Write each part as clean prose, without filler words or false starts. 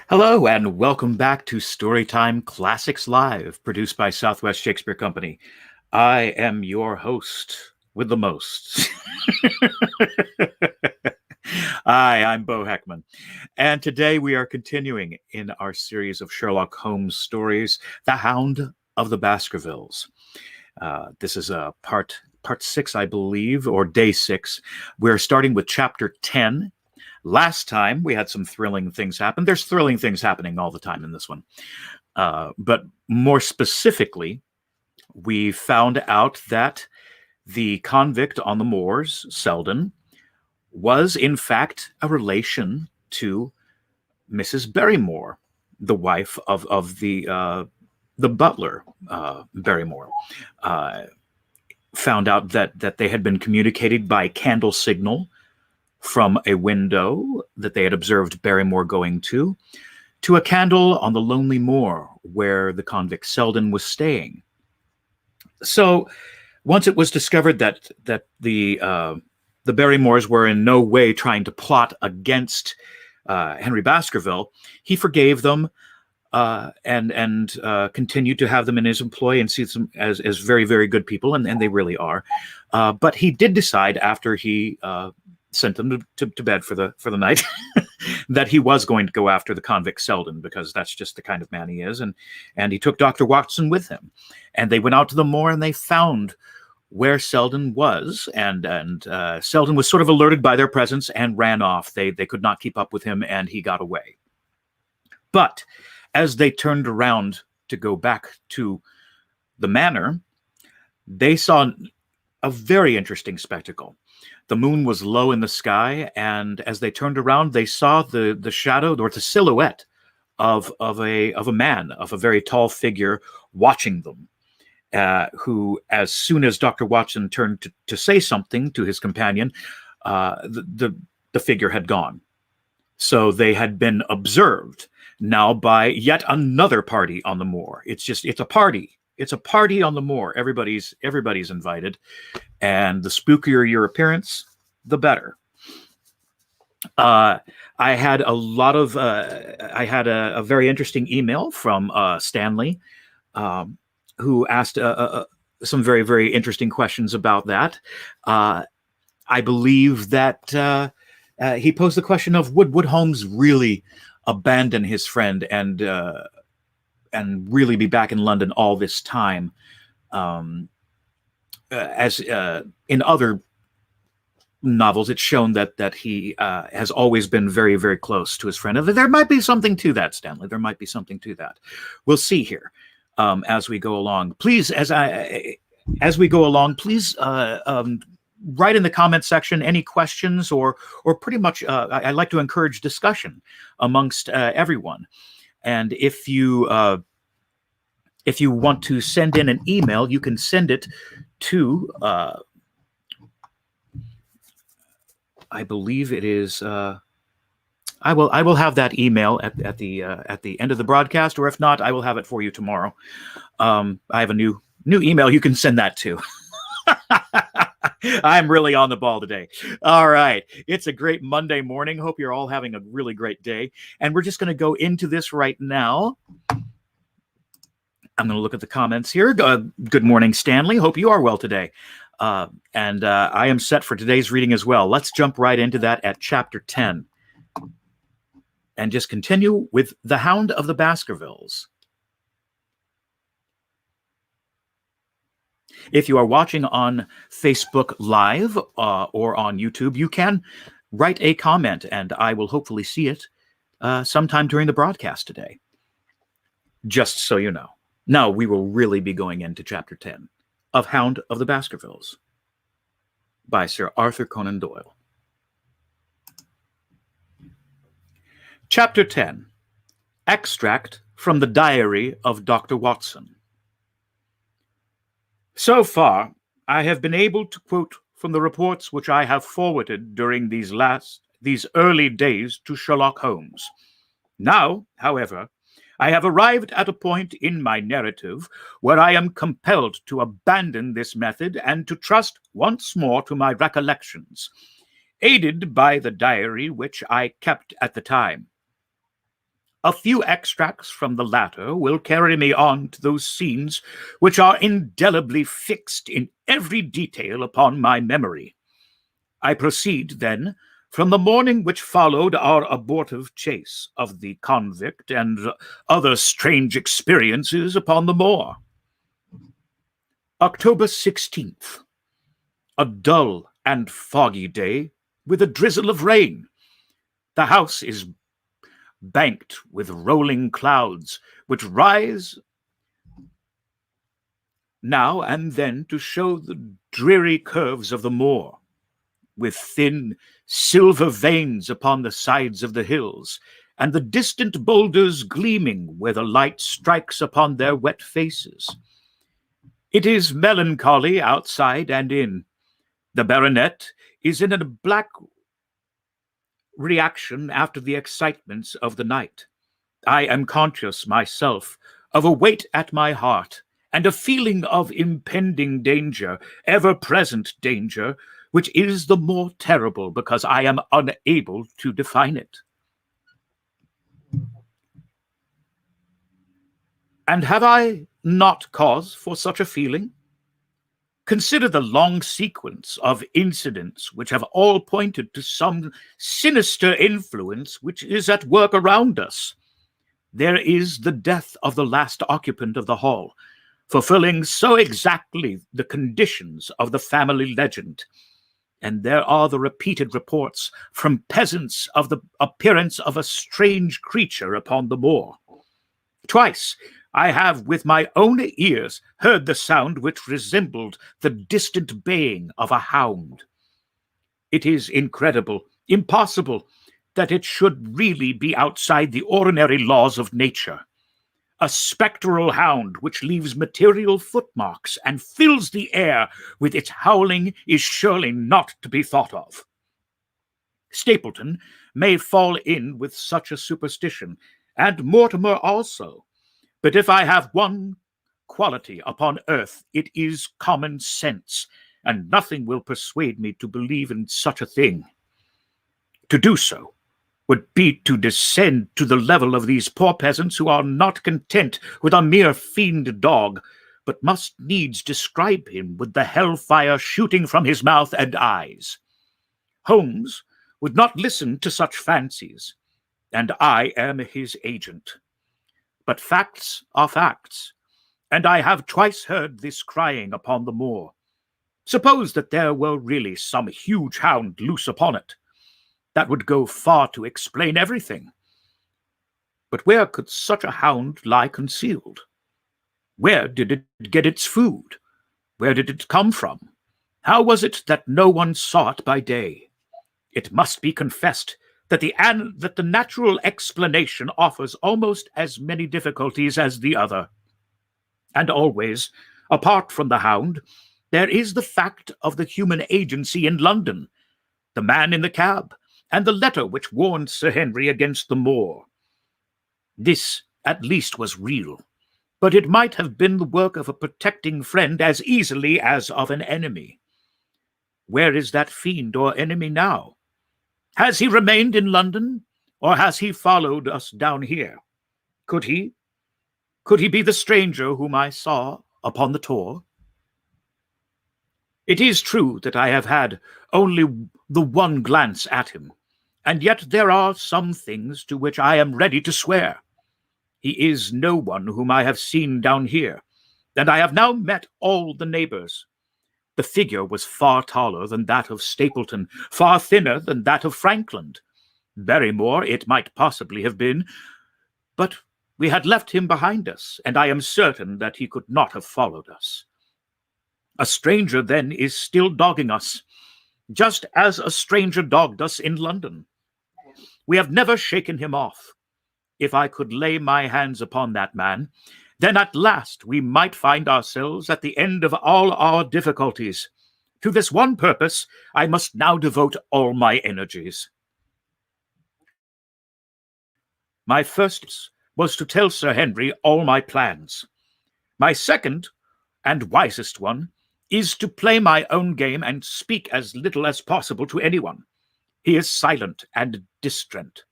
Hello, and welcome back to Storytime Classics Live, produced by Southwest Shakespeare Company. I am your host with the most. Hi, I'm Bo Heckman, and today we are continuing in our series of Sherlock Holmes stories, The Hound of the Baskervilles. This is part 6, I believe, or day 6. We're starting with chapter 10. Last time we had some thrilling things happen. There's thrilling things happening all the time in this one. But more specifically, we found out that the convict on the moors, Selden, was in fact a relation to Mrs. Barrymore, the wife of the butler, Barrymore. Uh, Found out that they had been communicated by candle signal from a window that they had observed Barrymore going to a candle on the lonely moor where the convict Selden was staying. So once it was discovered that the Barrymores were in no way trying to plot against Henry Baskerville, he forgave them and continued to have them in his employ and sees them as very, very good people, and they really are. But he did decide after he sent them to bed for the night that he was going to go after the convict Selden, because that's just the kind of man he is. And he took Dr. Watson with him, and they went out to the moor and they found where Selden was, and Selden was sort of alerted by their presence and ran off. They could not keep up with him, and he got away. But as they turned around to go back to the manor, they saw a very interesting spectacle. The moon was low in the sky, and as they turned around, they saw the shadow or the silhouette of a man, of a very tall figure, watching them. Who, as soon as Dr. Watson turned to say something to his companion, the figure had gone. So they had been observed now by yet another party on the moor. It's a party. It's a party on the moor. Everybody's invited, and the spookier your appearance, the better. I had a very interesting email from Stanley, who asked some very, very interesting questions about that. I believe that he posed the question of would Holmes really abandon his friend and really be back in London all this time, as in other novels, it's shown that he has always been very, very close to his friend. There might be something to that, Stanley. There might be something to that. We'll see here as we go along. Please, as we go along, please write in the comment section any questions or pretty much. I like to encourage discussion amongst everyone. And if you want to send in an email, you can send it to I believe it is. I will have that email at the end of the broadcast, or if not, I will have it for you tomorrow. I have a new email you can send that to. I'm really on the ball today. All right. It's a great Monday morning. Hope you're all having a really great day. And we're just going to go into this right now. I'm going to look at the comments here. Good morning, Stanley. Hope you are well today. And I am set for today's reading as well. Let's jump right into that at chapter 10 and just continue with The Hound of the Baskervilles. If you are watching on Facebook Live or on YouTube, you can write a comment, and I will hopefully see it sometime during the broadcast today. Just so you know. Now we will really be going into Chapter 10 of Hound of the Baskervilles by Sir Arthur Conan Doyle. Chapter 10. Extract from the Diary of Dr. Watson. So far, I have been able to quote from the reports which I have forwarded during these early days to Sherlock Holmes. Now, however, I have arrived at a point in my narrative where I am compelled to abandon this method and to trust once more to my recollections, aided by the diary which I kept at the time. A few extracts from the latter will carry me on to those scenes which are indelibly fixed in every detail upon my memory. I proceed, then, from the morning which followed our abortive chase of the convict and other strange experiences upon the moor. October 16th. A dull and foggy day with a drizzle of rain. The house is banked with rolling clouds, which rise now and then to show the dreary curves of the moor, with thin silver veins upon the sides of the hills, and the distant boulders gleaming where the light strikes upon their wet faces. It is melancholy outside and in. The baronet is in a black reaction after the excitements of the night. I am conscious myself of a weight at my heart and a feeling of impending danger, ever-present danger, which is the more terrible because I am unable to define it. And have I not cause for such a feeling? Consider the long sequence of incidents which have all pointed to some sinister influence which is at work around us. There is the death of the last occupant of the hall, fulfilling so exactly the conditions of the family legend. And there are the repeated reports from peasants of the appearance of a strange creature upon the moor. Twice I have with my own ears heard the sound which resembled the distant baying of a hound. It is incredible, impossible, that it should really be outside the ordinary laws of nature. A spectral hound which leaves material footmarks and fills the air with its howling is surely not to be thought of. Stapleton may fall in with such a superstition, and Mortimer also. But if I have one quality upon earth, it is common sense, and nothing will persuade me to believe in such a thing. To do so would be to descend to the level of these poor peasants who are not content with a mere fiend dog, but must needs describe him with the hellfire shooting from his mouth and eyes. Holmes would not listen to such fancies, and I am his agent. But facts are facts, and I have twice heard this crying upon the moor. Suppose that there were really some huge hound loose upon it. That would go far to explain everything. But where could such a hound lie concealed? Where did it get its food? Where did it come from? How was it that no one saw it by day? It must be confessed that the natural explanation offers almost as many difficulties as the other. And always, apart from the hound, there is the fact of the human agency in London, the man in the cab, and the letter which warned Sir Henry against the moor. This, at least, was real, but it might have been the work of a protecting friend as easily as of an enemy. Where is that fiend or enemy now? Has he remained in London, or has he followed us down here? Could he be the stranger whom I saw upon the tor? It is true that I have had only the one glance at him, and yet there are some things to which I am ready to swear. He is no one whom I have seen down here, and I have now met all the neighbors. The figure was far taller than that of Stapleton, far thinner than that of Frankland. Barrymore it might possibly have been, but we had left him behind us, and I am certain that he could not have followed us. A stranger, then, is still dogging us, just as a stranger dogged us in London. We have never shaken him off. If I could lay my hands upon that man, then at last we might find ourselves at the end of all our difficulties. To this one purpose I must now devote all my energies. My first was to tell Sir Henry all my plans. My second, and wisest one, is to play my own game and speak as little as possible to anyone. He is silent and distant.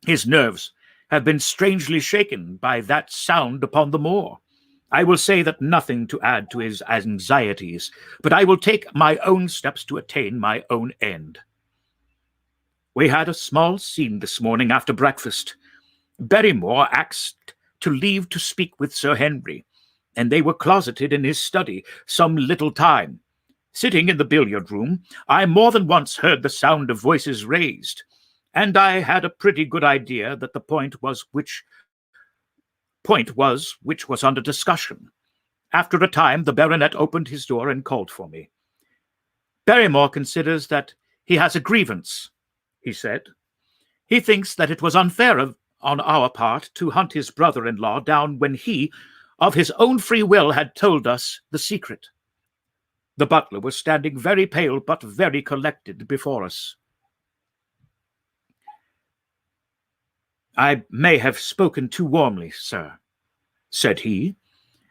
His nerves have been strangely shaken by that sound upon the moor. I will say that nothing to add to his anxieties, but I will take my own steps to attain my own end. We had a small scene this morning after breakfast. Barrymore asked to leave to speak with Sir Henry, and they were closeted in his study some little time. Sitting in the billiard room, I more than once heard the sound of voices raised, and I had a pretty good idea that the point was which was under discussion. After a time, the baronet opened his door and called for me. Barrymore considers that he has a grievance, he said. He thinks that it was unfair on our part to hunt his brother-in-law down when he, of his own free will, had told us the secret. The butler was standing very pale but very collected before us. I may have spoken too warmly, sir, said he,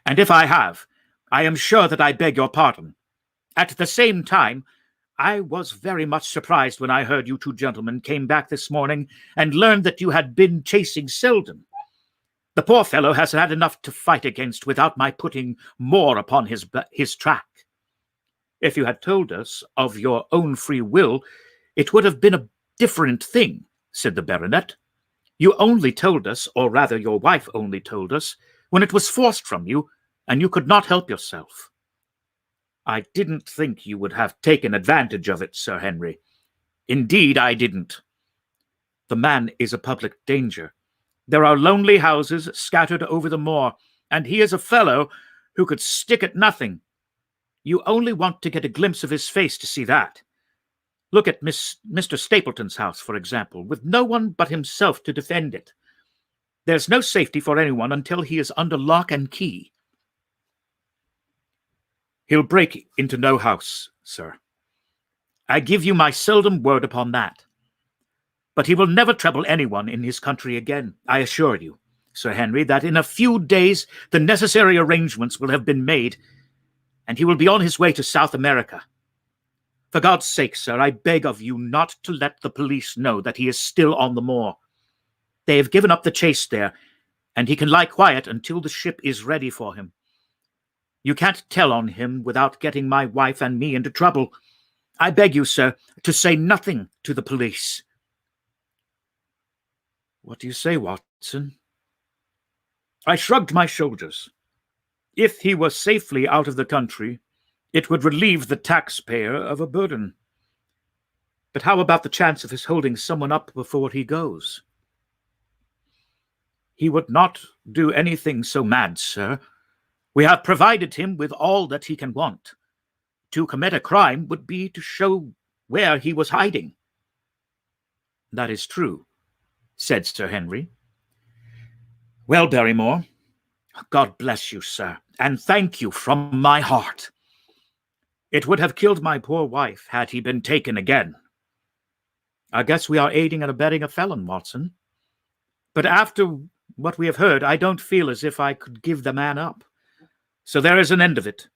and if I have, I am sure that I beg your pardon. At the same time, I was very much surprised when I heard you two gentlemen came back this morning and learned that you had been chasing Selden. The poor fellow has had enough to fight against without my putting more upon his track. If you had told us of your own free will, it would have been a different thing, said the baronet. You only told us, or rather your wife only told us, when it was forced from you, and you could not help yourself. I didn't think you would have taken advantage of it, Sir Henry. Indeed, I didn't. The man is a public danger. There are lonely houses scattered over the moor, and he is a fellow who could stick at nothing. You only want to get a glimpse of his face to see that. Look at Mr. Stapleton's house, for example, with no one but himself to defend it. There's no safety for anyone until he is under lock and key. He'll break into no house, sir. I give you my solemn word upon that. But he will never trouble anyone in his country again. I assure you, Sir Henry, that in a few days the necessary arrangements will have been made, and he will be on his way to South America. For God's sake, sir, I beg of you not to let the police know that he is still on the moor. They have given up the chase there, and he can lie quiet until the ship is ready for him. You can't tell on him without getting my wife and me into trouble. I beg you, sir, to say nothing to the police. What do you say, Watson? I shrugged my shoulders. If he were safely out of the country, it would relieve the taxpayer of a burden. But how about the chance of his holding someone up before he goes? He would not do anything so mad, sir. We have provided him with all that he can want. To commit a crime would be to show where he was hiding. That is true, said Sir Henry. Well, Barrymore, God bless you, sir, and thank you from my heart. It would have killed my poor wife had he been taken again. I guess we are aiding and abetting a felon, Watson. But after what we have heard, I don't feel as if I could give the man up. So there is an end of it.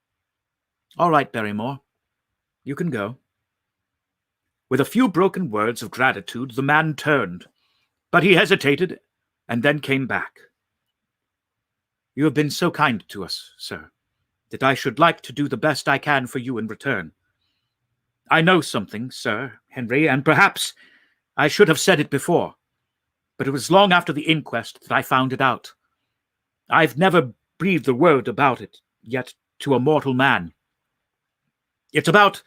All right, Barrymore, you can go. With a few broken words of gratitude, the man turned, but he hesitated and then came back. You have been so kind to us, sir, that I should like to do the best I can for you in return. I know something, Sir Henry, and perhaps I should have said it before, but it was long after the inquest that I found it out. I've never breathed a word about it yet to a mortal man. It's about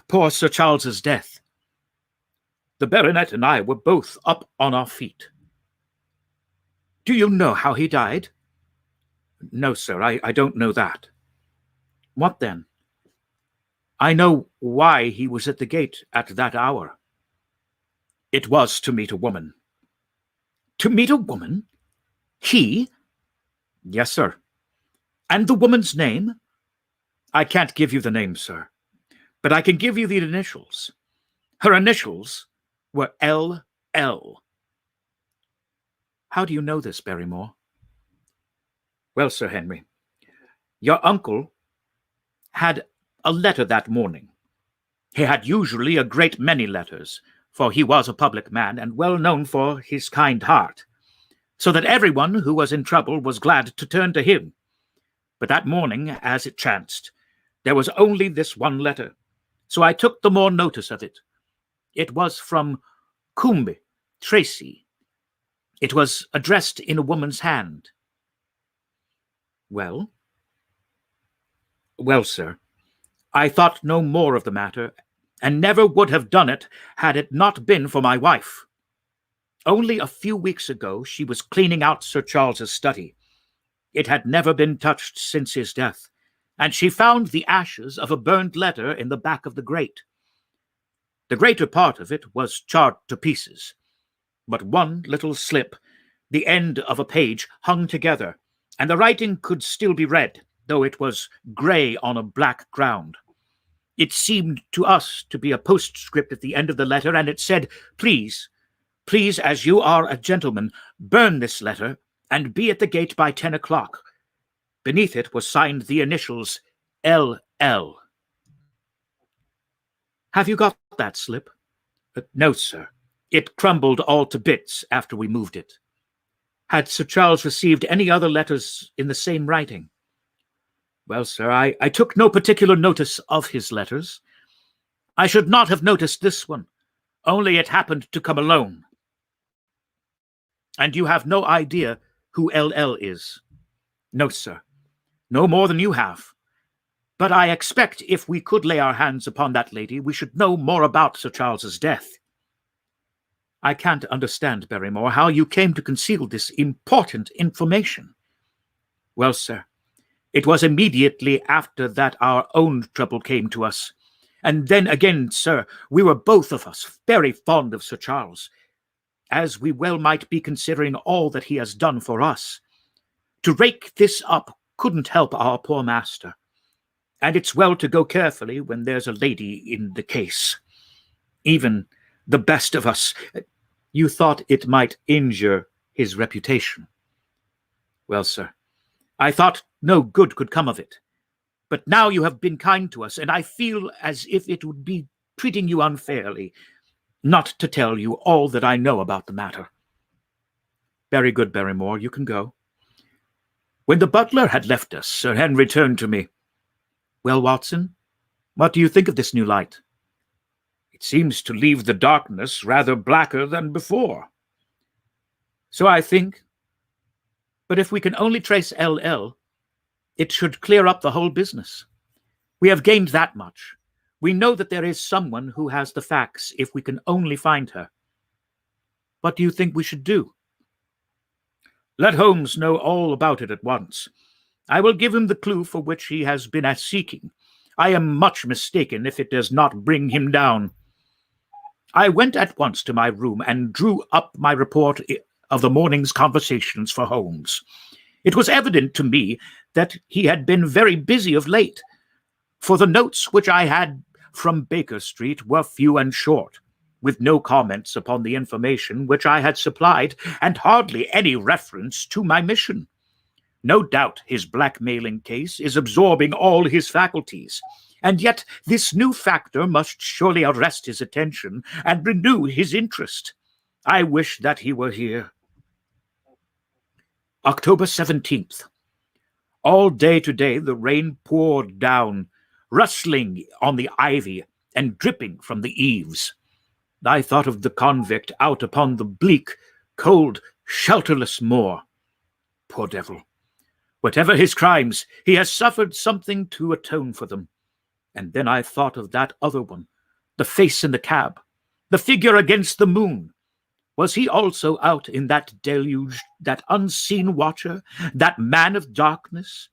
poor Sir Charles's death. The baronet and I were both up on our feet. Do you know how he died? No, sir, I don't know that. What then? I know why he was at the gate at that hour. It was to meet a woman. To meet a woman? He? Yes, sir. And the woman's name? I can't give you the name, sir, but I can give you the initials. Her initials were L.L. How do you know this, Barrymore? Well, Sir Henry, your uncle had a letter that morning. He had usually a great many letters, for he was a public man and well known for his kind heart, so that everyone who was in trouble was glad to turn to him. But that morning, as it chanced, there was only this one letter, so I took the more notice of it. It was from Coombe, Tracy. It was addressed in a woman's hand. Well? Well, sir, I thought no more of the matter, and never would have done it had it not been for my wife. Only a few weeks ago she was cleaning out Sir Charles's study. It had never been touched since his death, and she found the ashes of a burned letter in the back of the grate. The greater part of it was charred to pieces, but one little slip, the end of a page, hung together, and the writing could still be read, though it was grey on a black ground. It seemed to us to be a postscript at the end of the letter, and it said, "Please, as you are a gentleman, burn this letter, and be at the gate by 10 o'clock. Beneath it was signed the initials L.L. Have you got that slip? No, sir. It crumbled all to bits after we moved it. Had Sir Charles received any other letters in the same writing? Well, sir, I took no particular notice of his letters. I should not have noticed this one, only it happened to come alone. And you have no idea who L.L. is? No, sir. No more than you have. But I expect if we could lay our hands upon that lady, we should know more about Sir Charles's death. I can't understand, Barrymore, how you came to conceal this important information. Well, sir, it was immediately after that our own trouble came to us. And then again, sir, we were both of us very fond of Sir Charles, as we well might be considering all that he has done for us. To rake this up couldn't help our poor master. And it's well to go carefully when there's a lady in the case. Even the best of us, you thought it might injure his reputation. Well, sir, I thought no good could come of it. But now you have been kind to us, and I feel as if it would be treating you unfairly not to tell you all that I know about the matter. Very good, Barrymore, you can go. When the butler had left us, Sir Henry turned to me. Well, Watson, what do you think of this new light? It seems to leave the darkness rather blacker than before. So I think. But if we can only trace L.L., it should clear up the whole business. We have gained that much. We know that there is someone who has the facts if we can only find her. What do you think we should do? Let Holmes know all about it at once. I will give him the clue for which he has been seeking. I am much mistaken if it does not bring him down. I went at once to my room and drew up my report of the morning's conversations for Holmes. It was evident to me that he had been very busy of late, for the notes which I had from Baker Street were few and short, with no comments upon the information which I had supplied, and hardly any reference to my mission. No doubt his blackmailing case is absorbing all his faculties, and yet this new factor must surely arrest his attention and renew his interest. I wish that he were here. October 17th. All day today the rain poured down, rustling on the ivy and dripping from the eaves. I thought of the convict out upon the bleak, cold, shelterless moor. Poor devil! Whatever his crimes, he has suffered something to atone for them. And then I thought of that other one, the face in the cab, the figure against the moon. Was he also out in that deluge, that unseen watcher, that man of darkness?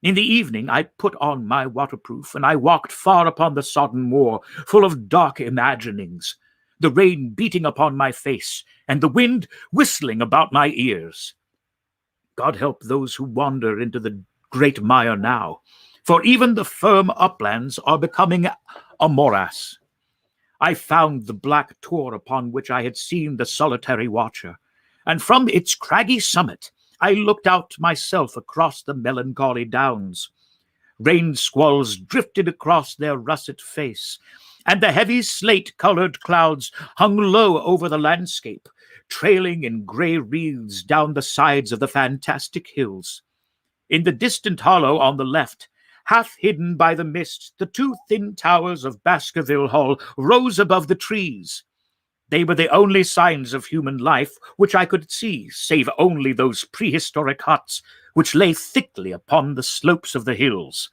In the evening I put on my waterproof, and I walked far upon the sodden moor, full of dark imaginings, the rain beating upon my face, and the wind whistling about my ears. God help those who wander into the great mire now, for even the firm uplands are becoming a morass. I found the black tor upon which I had seen the solitary watcher, and from its craggy summit I looked out myself across the melancholy downs. Rain squalls drifted across their russet face, and the heavy slate-colored clouds hung low over the landscape, trailing in grey wreaths down the sides of the fantastic hills. In the distant hollow on the left, half hidden by the mist, the two thin towers of Baskerville Hall rose above the trees. They were the only signs of human life which I could see, save only those prehistoric huts which lay thickly upon the slopes of the hills.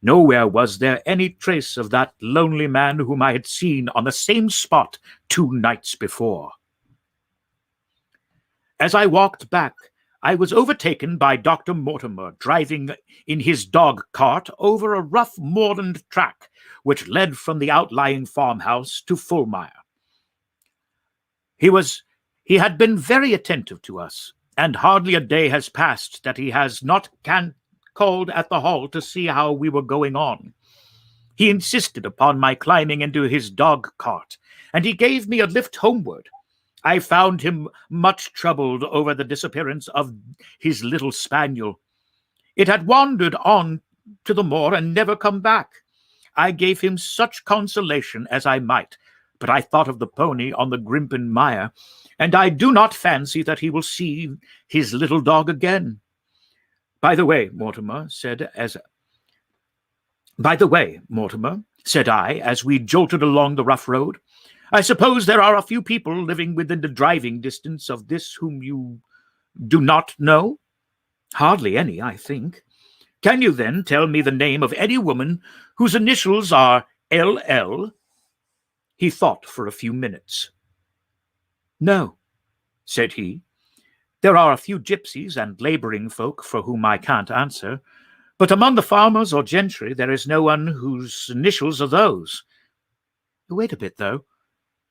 Nowhere was there any trace of that lonely man whom I had seen on the same spot 2 nights before. As I walked back, I was overtaken by Dr. Mortimer driving in his dog cart over a rough moorland track which led from the outlying farmhouse to Fulmire. He had been very attentive to us, and hardly a day has passed that he has not called at the hall to see how we were going on. He insisted upon my climbing into his dog cart, and he gave me a lift homeward. I found him much troubled over the disappearance of his little spaniel. It had wandered on to the moor and never come back. I gave him such consolation as I might, but I thought of the pony on the Grimpen mire, and I do not fancy that he will see his little dog again. By the way, Mortimer, said I, as we jolted along the rough road, I suppose there are a few people living within the driving distance of this whom you do not know? Hardly any, I think. Can you then tell me the name of any woman whose initials are LL? He thought for a few minutes. No, said he. There are a few gypsies and labouring folk for whom I can't answer, but among the farmers or gentry there is no one whose initials are those. Wait a bit, though,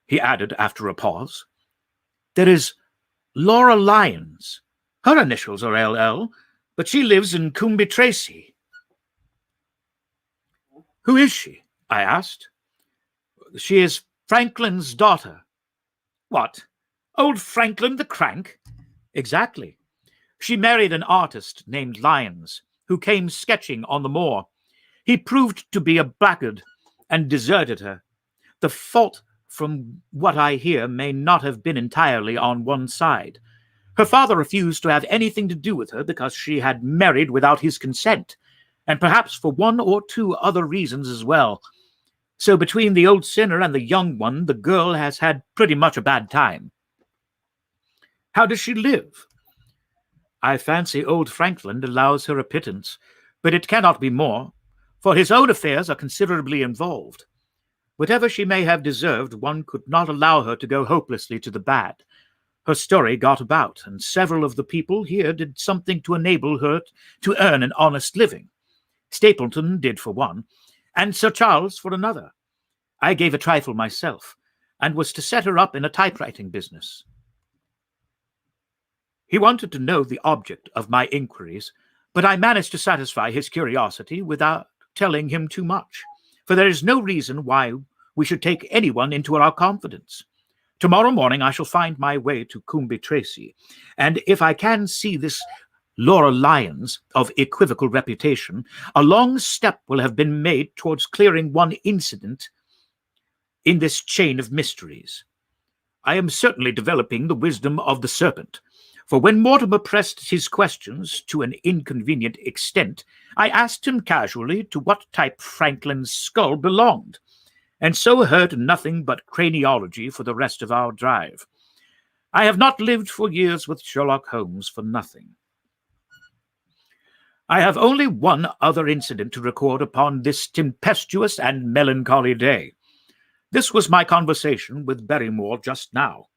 he added after a pause. There is Laura Lyons. Her initials are LL, but she lives in Coombe Tracy. Who is she? I asked. She is Franklin's daughter. What? Old Franklin the Crank? Exactly. She married an artist named Lyons, who came sketching on the moor. He proved to be a blackguard and deserted her. The fault, from what I hear, may not have been entirely on one side. Her father refused to have anything to do with her because she had married without his consent, and perhaps for 1 or 2 other reasons as well. So between the old sinner and the young one, the girl has had pretty much a bad time. How does she live? I fancy old Franklin allows her a pittance, but it cannot be more, for his own affairs are considerably involved. Whatever she may have deserved, one could not allow her to go hopelessly to the bad. Her story got about, and several of the people here did something to enable her to earn an honest living. Stapleton did for one, and Sir Charles for another. I gave a trifle myself, and was to set her up in a typewriting business. He wanted to know the object of my inquiries, but I managed to satisfy his curiosity without telling him too much, for there is no reason why we should take anyone into our confidence. Tomorrow morning I shall find my way to Coombe Tracy, and if I can see this Laura Lyons, of equivocal reputation, a long step will have been made towards clearing one incident in this chain of mysteries. I am certainly developing the wisdom of the serpent, for when Mortimer pressed his questions to an inconvenient extent, I asked him casually to what type Franklin's skull belonged, and so heard nothing but craniology for the rest of our drive. I have not lived for years with Sherlock Holmes for nothing. I have only one other incident to record upon this tempestuous and melancholy day. This was my conversation with Barrymore just now,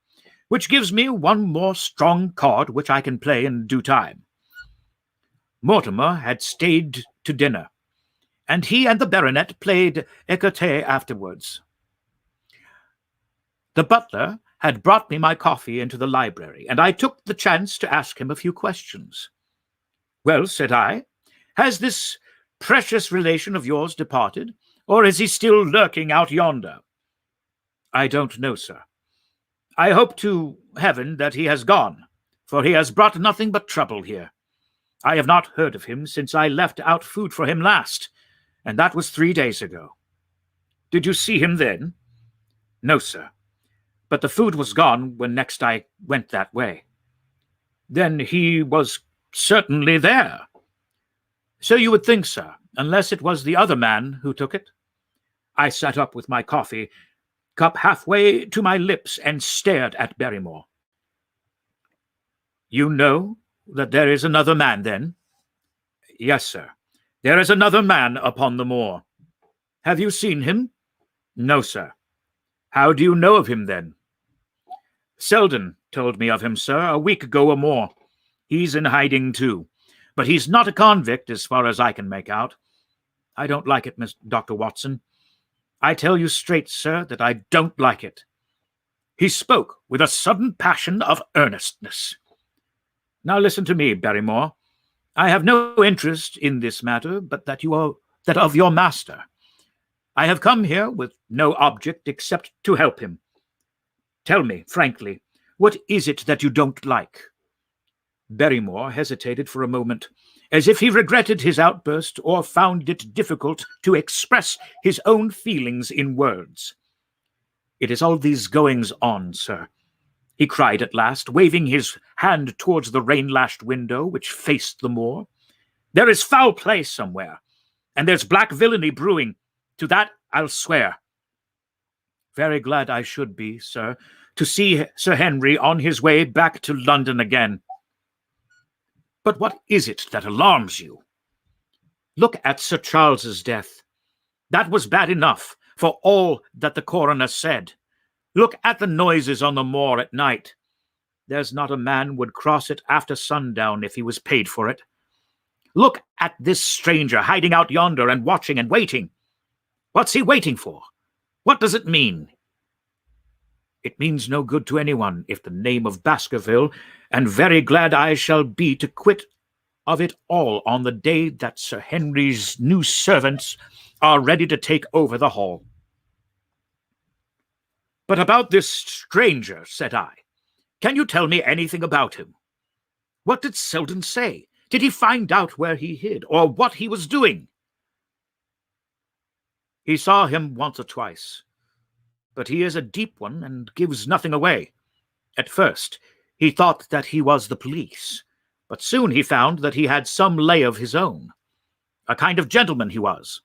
which gives me one more strong card which I can play in due time. Mortimer had stayed to dinner, and he and the baronet played écarté afterwards. The butler had brought me my coffee into the library, and I took the chance to ask him a few questions. Well, said I, has this precious relation of yours departed, or is he still lurking out yonder? I don't know, sir. I hope to heaven that he has gone, for he has brought nothing but trouble here. I have not heard of him since I left out food for him last, and that was 3 days ago. Did you see him then? No, sir. But the food was gone when next I went that way. Then he was certainly there. So you would think, sir, unless it was the other man who took it. I sat up with my coffee cup halfway to my lips and stared at Barrymore. You know that there is another man, then? Yes, sir. There is another man upon the moor. Have you seen him? No, sir. How do you know of him, then? Selden told me of him, sir, a week ago or more. He's in hiding, too. But he's not a convict, as far as I can make out. I don't like it, Dr. Watson. I tell you straight, sir, that I don't like it. He spoke with a sudden passion of earnestness. Now listen to me, Barrymore. I have no interest in this matter, but that of your master. I have come here with no object except to help him. Tell me, frankly, what is it that you don't like? Barrymore hesitated for a moment, as if he regretted his outburst or found it difficult to express his own feelings in words. It is all these goings-on, sir, he cried at last, waving his hand towards the rain-lashed window which faced the moor. There is foul play somewhere, and there's black villainy brewing. To that I'll swear. Very glad I should be, sir, to see Sir Henry on his way back to London again. But what is it that alarms you? Look at Sir Charles's death. That was bad enough for all that the coroner said. Look at the noises on the moor at night. There's not a man would cross it after sundown if he was paid for it. Look at this stranger hiding out yonder and watching and waiting. What's he waiting for? What does it mean? It means no good to anyone if the name of Baskerville, and very glad I shall be to quit of it all on the day that Sir Henry's new servants are ready to take over the hall. But about this stranger, said I, can you tell me anything about him? What did Selden say? Did he find out where he hid, or what he was doing? He saw him once or twice, but he is a deep one and gives nothing away. At first, he thought that he was the police, but soon he found that he had some lay of his own. A kind of gentleman he was,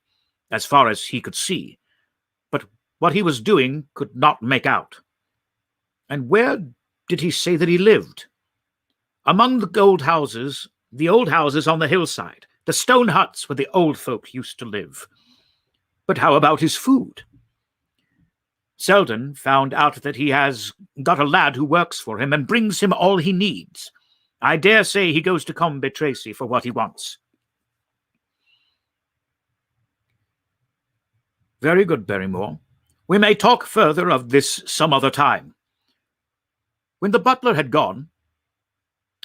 as far as he could see, but what he was doing could not make out. And where did he say that he lived? Among the old houses on the hillside, the stone huts where the old folk used to live. But how about his food? Selden found out that he has got a lad who works for him and brings him all he needs. I dare say he goes to Coombe Tracey for what he wants. Very good, Barrymore. We may talk further of this some other time. When the butler had gone,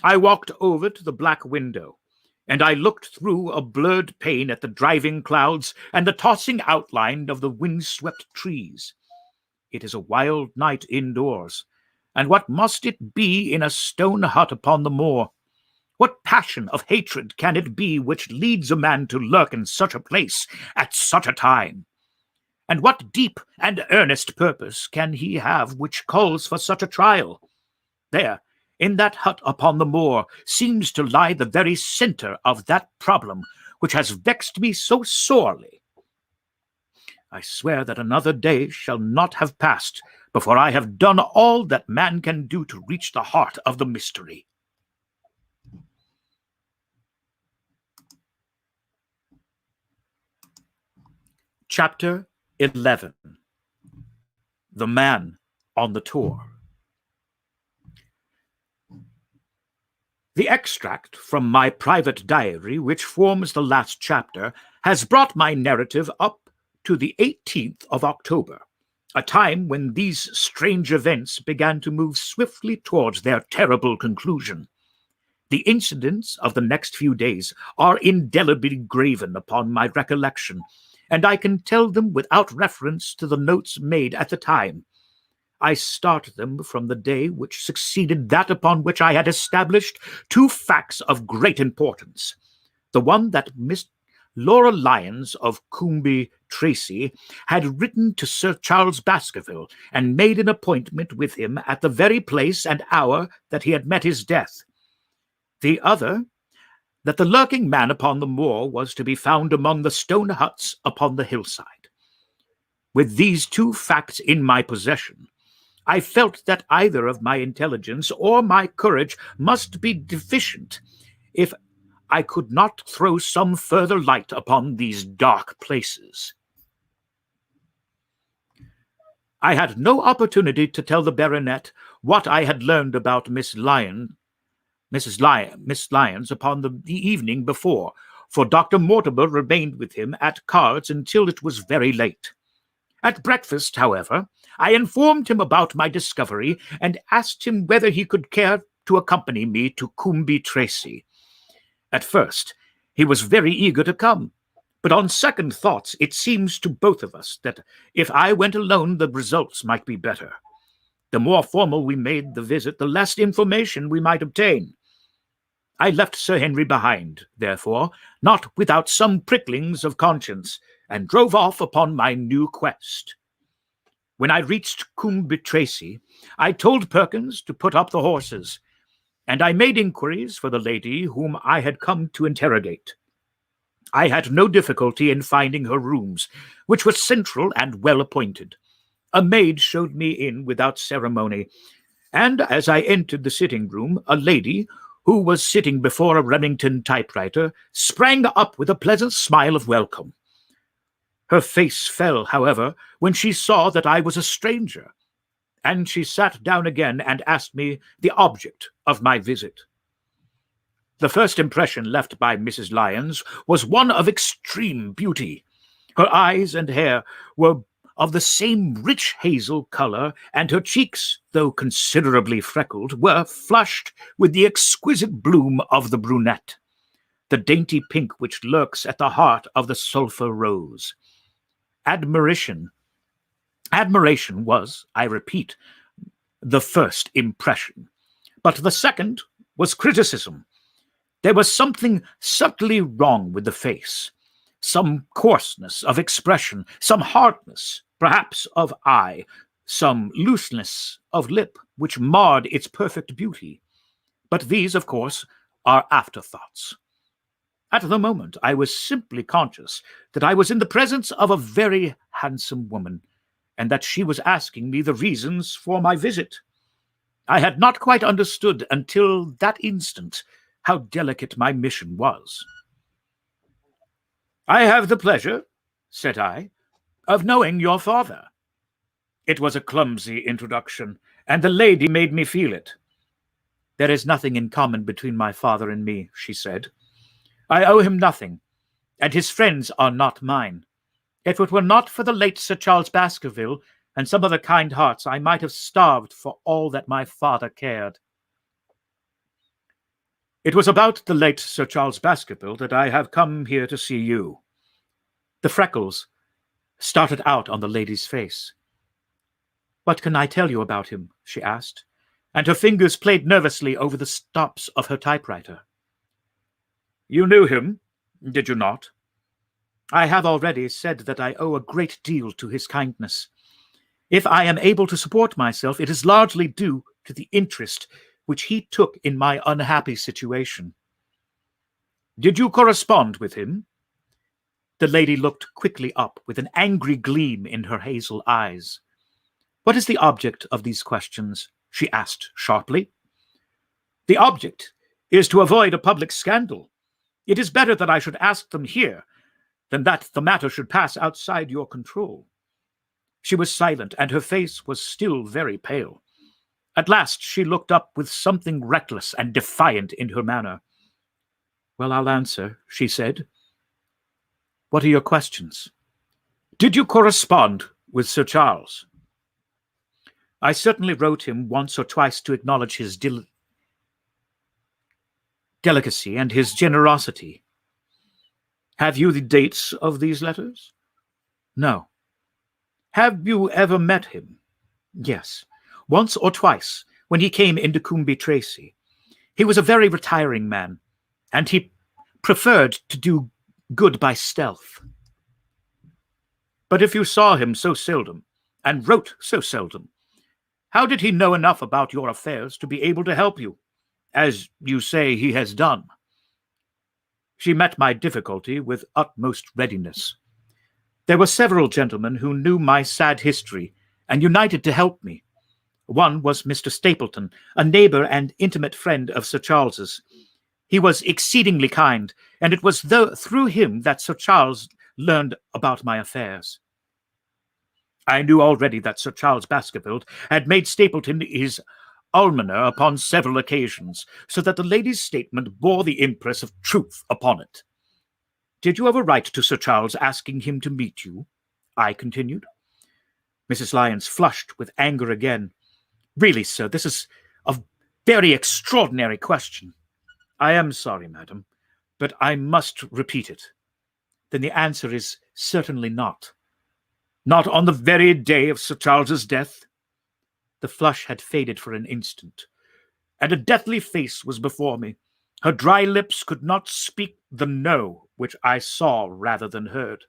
I walked over to the black window, and I looked through a blurred pane at the driving clouds and the tossing outline of the wind-swept trees. It is a wild night indoors, and what must it be in a stone hut upon the moor? What passion of hatred can it be which leads a man to lurk in such a place at such a time? And what deep and earnest purpose can he have which calls for such a trial? There, in that hut upon the moor, seems to lie the very centre of that problem which has vexed me so sorely. I swear that another day shall not have passed before I have done all that man can do to reach the heart of the mystery. Chapter 11. The Man on the Tour. The extract from my private diary, which forms the last chapter, has brought my narrative up to the 18th of October, a time when these strange events began to move swiftly towards their terrible conclusion. The incidents of the next few days are indelibly graven upon my recollection, and I can tell them without reference to the notes made at the time. I start them from the day which succeeded that upon which I had established two facts of great importance. The one that Laura Lyons of Coombe Tracy had written to Sir Charles Baskerville and made an appointment with him at the very place and hour that he had met his death. The other, that the lurking man upon the moor was to be found among the stone huts upon the hillside. With these two facts in my possession, I felt that either of my intelligence or my courage must be deficient if I could not throw some further light upon these dark places. I had no opportunity to tell the baronet what I had learned about Miss Lyons upon the evening before, for Dr. Mortimer remained with him at cards until it was very late. At breakfast, however, I informed him about my discovery and asked him whether he could care to accompany me to Coombe Tracy. At first, he was very eager to come, but on second thoughts, it seems to both of us that if I went alone, the results might be better. The more formal we made the visit, the less information we might obtain. I left Sir Henry behind, therefore, not without some pricklings of conscience, and drove off upon my new quest. When I reached Coombe Tracy, I told Perkins to put up the horses, and I made inquiries for the lady whom I had come to interrogate. I had no difficulty in finding her rooms, which were central and well appointed. A maid showed me in without ceremony, and as I entered the sitting-room, a lady, who was sitting before a Remington typewriter, sprang up with a pleasant smile of welcome. Her face fell, however, when she saw that I was a stranger, and she sat down again and asked me the object of my visit. The first impression left by Mrs. Lyons was one of extreme beauty. Her eyes and hair were of the same rich hazel color, and her cheeks, though considerably freckled, were flushed with the exquisite bloom of the brunette, the dainty pink which lurks at the heart of the sulphur rose. Admiration was, I repeat, the first impression, but the second was criticism. There was something subtly wrong with the face, some coarseness of expression, some hardness, perhaps of eye, some looseness of lip, which marred its perfect beauty. But these, of course, are afterthoughts. At the moment, I was simply conscious that I was in the presence of a very handsome woman, and that she was asking me the reasons for my visit. I had not quite understood until that instant how delicate my mission was. "I have the pleasure," said I, "of knowing your father." It was a clumsy introduction, and the lady made me feel it. "There is nothing in common between my father and me," she said. "I owe him nothing, and his friends are not mine. If it were not for the late Sir Charles Baskerville and some other kind hearts, I might have starved for all that my father cared." "It was about the late Sir Charles Baskerville that I have come here to see you." The freckles started out on the lady's face. "What can I tell you about him?" she asked, and her fingers played nervously over the stops of her typewriter. "You knew him, did you not?" "I have already said that I owe a great deal to his kindness. If I am able to support myself, it is largely due to the interest which he took in my unhappy situation." "Did you correspond with him?" The lady looked quickly up with an angry gleam in her hazel eyes. "What is the object of these questions?" she asked sharply. "The object is to avoid a public scandal. It is better that I should ask them here than that the matter should pass outside your control." She was silent, and her face was still very pale. At last she looked up with something reckless and defiant in her manner. "Well, I'll answer," she said. "What are your questions?" "Did you correspond with Sir Charles?" "I certainly wrote him once or twice to acknowledge his delicacy and his generosity." "Have you the dates of these letters?" "No." "Have you ever met him?" "Yes, once or twice, when he came into Coombe Tracy. He was a very retiring man, and he preferred to do good by stealth. But if you saw him so seldom, and wrote so seldom, how did he know enough about your affairs to be able to help you, as you say he has done? She met my difficulty with utmost readiness. There were several gentlemen who knew my sad history and united to help me. One was Mr. Stapleton, a neighbor and intimate friend of Sir Charles's. He was exceedingly kind, and it was through him that Sir Charles learned about my affairs. I knew already that Sir Charles Baskerville had made Stapleton his almoner upon several occasions, so that the lady's statement bore the impress of truth upon it. Did you ever write to Sir Charles asking him to meet you? I continued. Mrs. Lyons flushed with anger again. Really, sir, this is a very extraordinary question. I am sorry, madam, but I must repeat it. Then the answer is certainly not. Not on the very day of Sir Charles's death? The flush had faded for an instant, and a deathly face was before me. Her dry lips could not speak the no which I saw rather than heard.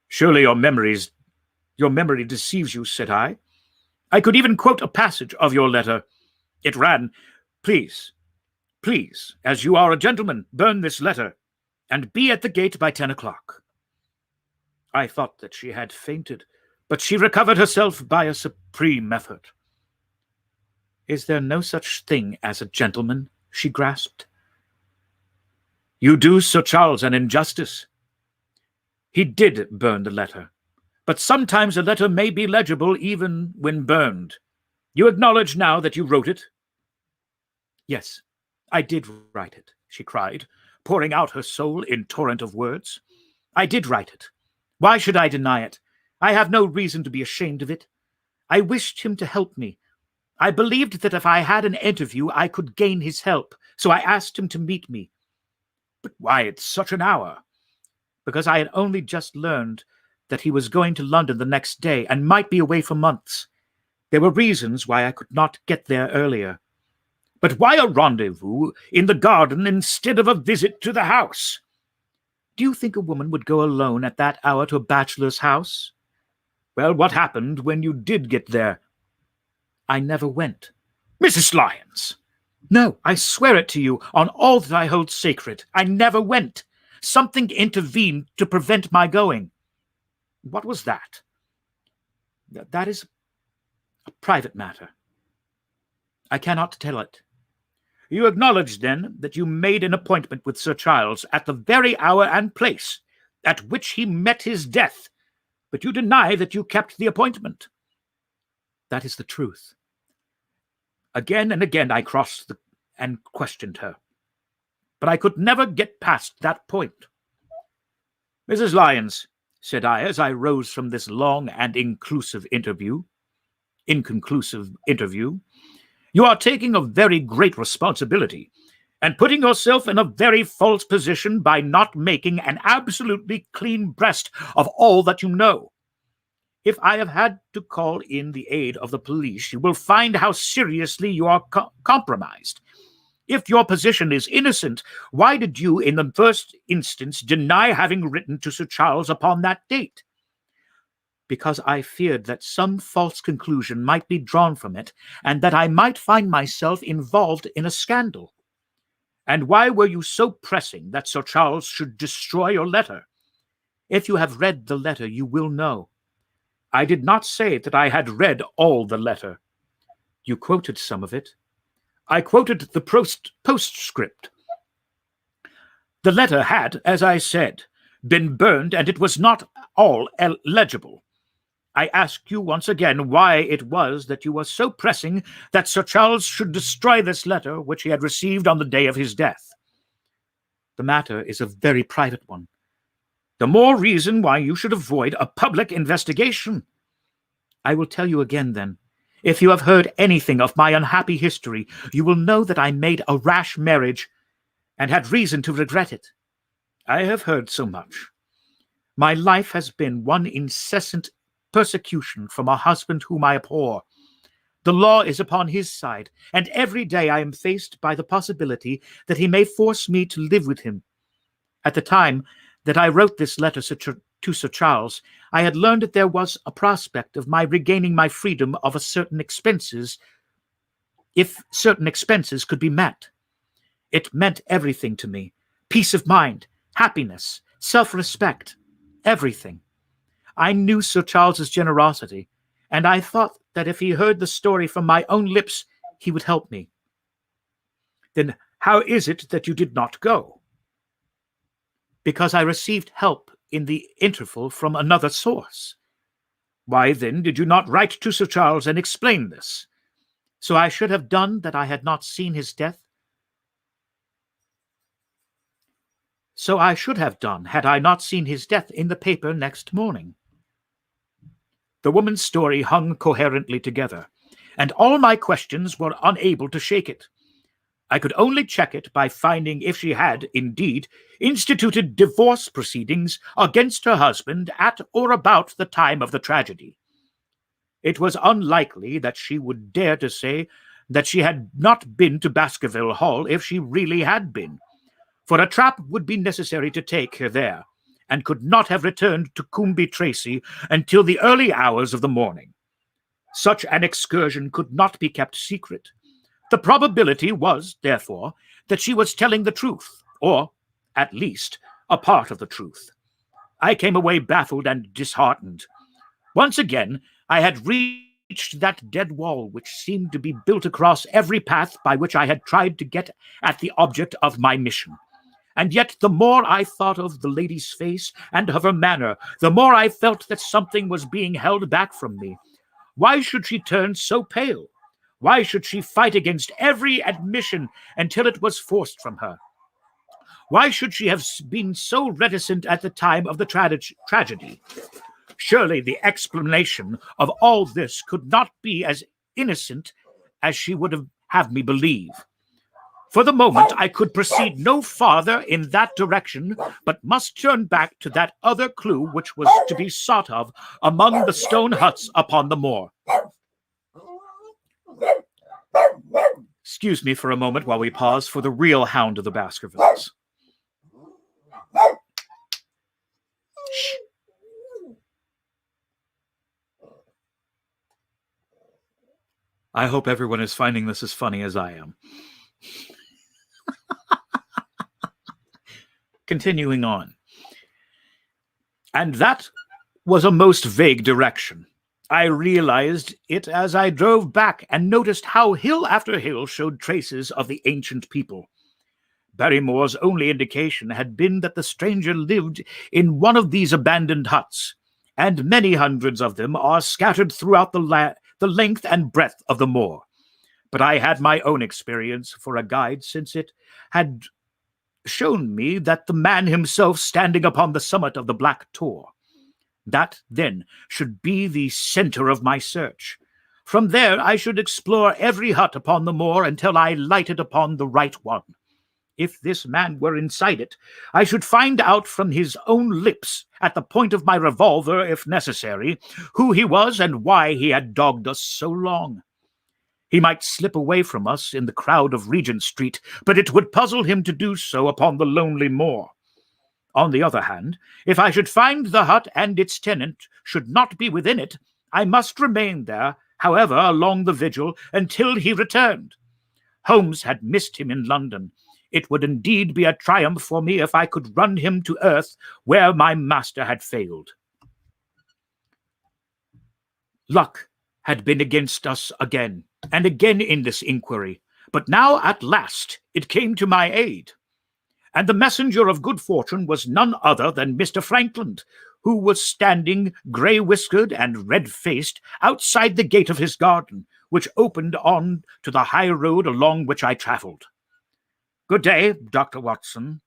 Surely your memory deceives you, said I. I could even quote a passage of your letter. It ran, Please, as you are a gentleman, burn this letter, and be at the gate by 10 o'clock. I thought that she had fainted, but she recovered herself by a supreme effort. Is there no such thing as a gentleman? She grasped. You do Sir Charles an injustice. He did burn the letter, but sometimes a letter may be legible even when burned. You acknowledge now that you wrote it? Yes, I did write it, she cried, pouring out her soul in torrent of words. I did write it. Why should I deny it? I have no reason to be ashamed of it. I wished him to help me. I believed that if I had an interview, I could gain his help, so I asked him to meet me. But why at such an hour? Because I had only just learned that he was going to London the next day and might be away for months. There were reasons why I could not get there earlier. But why a rendezvous in the garden instead of a visit to the house? Do you think a woman would go alone at that hour to a bachelor's house? Well, what happened when you did get there? I never went. Mrs. Lyons! No, I swear it to you on all that I hold sacred. I never went. Something intervened to prevent my going. What was that? That is a private matter. I cannot tell it. You acknowledge, then, that you made an appointment with Sir Charles at the very hour and place at which he met his death, but you deny that you kept the appointment. That is the truth. Again and again I crossed and questioned her, but I could never get past that point. Mrs. Lyons, said I, as I rose from this long and inconclusive interview, you are taking a very great responsibility and putting yourself in a very false position by not making an absolutely clean breast of all that you know. If I have had to call in the aid of the police, you will find how seriously you are compromised. If your position is innocent, why did you, in the first instance, deny having written to Sir Charles upon that date? Because I feared that some false conclusion might be drawn from it, and that I might find myself involved in a scandal. And why were you so pressing that Sir Charles should destroy your letter? If you have read the letter, you will know. I did not say that I had read all the letter. You quoted some of it. I quoted the postscript. The letter had, as I said, been burned, and it was not all legible. I ask you once again why it was that you were so pressing that Sir Charles should destroy this letter which he had received on the day of his death. The matter is a very private one. The more reason why you should avoid a public investigation. I will tell you again, then. If you have heard anything of my unhappy history, you will know that I made a rash marriage and had reason to regret it. I have heard so much. My life has been one incessant persecution from a husband whom I abhor. The law is upon his side, and every day I am faced by the possibility that he may force me to live with him. At the time that I wrote this letter to Sir Charles, I had learned that there was a prospect of my regaining my freedom of certain expenses, if certain expenses could be met. It meant everything to me: peace of mind, happiness, self-respect, everything. I knew Sir Charles's generosity, and I thought that if he heard the story from my own lips, he would help me. Then how is it that you did not go? Because I received help in the interval from another source. Why then did you not write to Sir Charles and explain this? So I should have done that I had not seen his death? So I should have done had I not seen his death in the paper next morning. The woman's story hung coherently together, and all my questions were unable to shake it. I could only check it by finding if she had, indeed, instituted divorce proceedings against her husband at or about the time of the tragedy. It was unlikely that she would dare to say that she had not been to Baskerville Hall if she really had been, for a trap would be necessary to take her there, and could not have returned to Coombe Tracy until the early hours of the morning. Such an excursion could not be kept secret. The probability was, therefore, that she was telling the truth, or, at least, a part of the truth. I came away baffled and disheartened. Once again, I had reached that dead wall which seemed to be built across every path by which I had tried to get at the object of my mission. And yet the more I thought of the lady's face and of her manner, the more I felt that something was being held back from me. Why should she turn so pale? Why should she fight against every admission until it was forced from her? Why should she have been so reticent at the time of the tragedy? Surely the explanation of all this could not be as innocent as she would have me believe. For the moment, I could proceed no farther in that direction, but must turn back to that other clue which was to be sought of among the stone huts upon the moor. Excuse me for a moment while we pause for the real hound of the Baskervilles. Shh. I hope everyone is finding this as funny as I am. Continuing on. And that was a most vague direction. I realized it as I drove back and noticed how hill after hill showed traces of the ancient people. Barrymore's only indication had been that the stranger lived in one of these abandoned huts, and many hundreds of them are scattered throughout the length and breadth of the moor. But I had my own experience for a guide, since it had shown me that the man himself standing upon the summit of the Black Tor. That, then, should be the center of my search. From there I should explore every hut upon the moor until I lighted upon the right one. If this man were inside it, I should find out from his own lips, at the point of my revolver if necessary, who he was and why he had dogged us so long. He might slip away from us in the crowd of Regent Street, but it would puzzle him to do so upon the lonely moor. On the other hand, if I should find the hut and its tenant should not be within it, I must remain there, however, along the vigil, until he returned. Holmes had missed him in London. It would indeed be a triumph for me if I could run him to earth where my master had failed. Luck had been against us again and again in this inquiry, but now at last it came to my aid. And the messenger of good fortune was none other than Mr. Frankland, who was standing, grey-whiskered and red-faced, outside the gate of his garden, which opened on to the high road along which I travelled. "Good day, Dr. Watson,"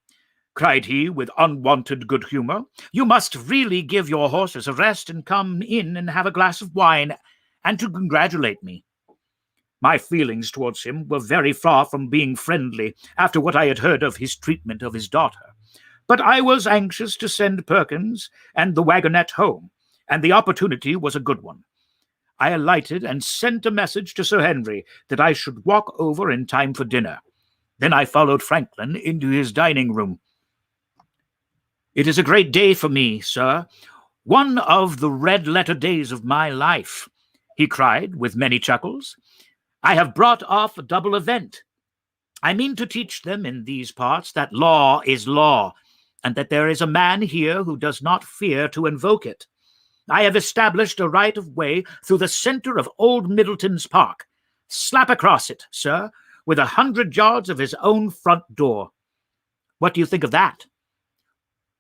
cried he with unwonted good humour. "You must really give your horses a rest and come in and have a glass of wine, and to congratulate me." My feelings towards him were very far from being friendly after what I had heard of his treatment of his daughter. But I was anxious to send Perkins and the wagonette home, and the opportunity was a good one. I alighted and sent a message to Sir Henry that I should walk over in time for dinner. Then I followed Franklin into his dining room. It is a great day for me, sir. One of the red-letter days of my life, he cried with many chuckles. I have brought off a double event. I mean to teach them in these parts that law is law, and that there is a man here who does not fear to invoke it. I have established a right of way through the center of Old Middleton's Park. Slap across it, sir, with 100 yards of his own front door. What do you think of that?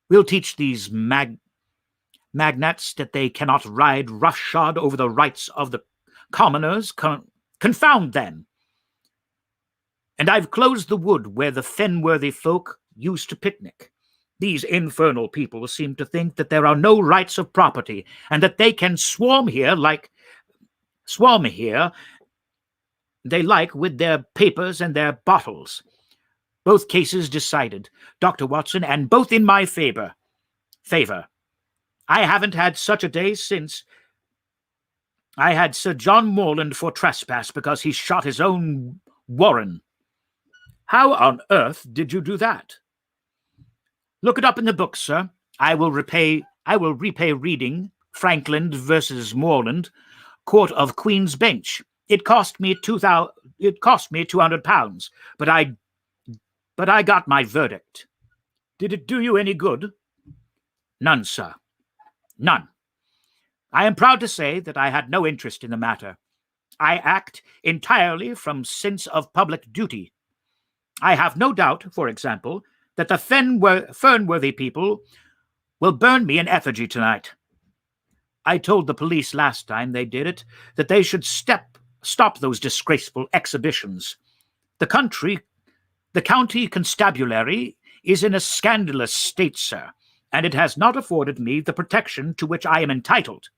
We'll teach these magnates that they cannot ride roughshod over the rights of the commoners. Confound them. And I've closed the wood where the Fenworthy folk used to picnic. These infernal people seem to think that there are no rights of property, and that they can swarm here they like with their papers and their bottles. Both cases decided, Dr. Watson, and both in my favor. I haven't had such a day since I had Sir John Morland for trespass because he shot his own warren. How on earth did you do that? Look it up in the book, sir. I will repay reading Frankland versus Morland, Court of Queen's Bench. It cost me £200, but I got my verdict. Did it do you any good? None, sir. None. I am proud to say that I had no interest in the matter. I act entirely from sense of public duty. I have no doubt, for example, that the Fernworthy people will burn me in effigy tonight. I told the police last time they did it that they should stop those disgraceful exhibitions. The county constabulary is in a scandalous state, sir, and it has not afforded me the protection to which I am entitled.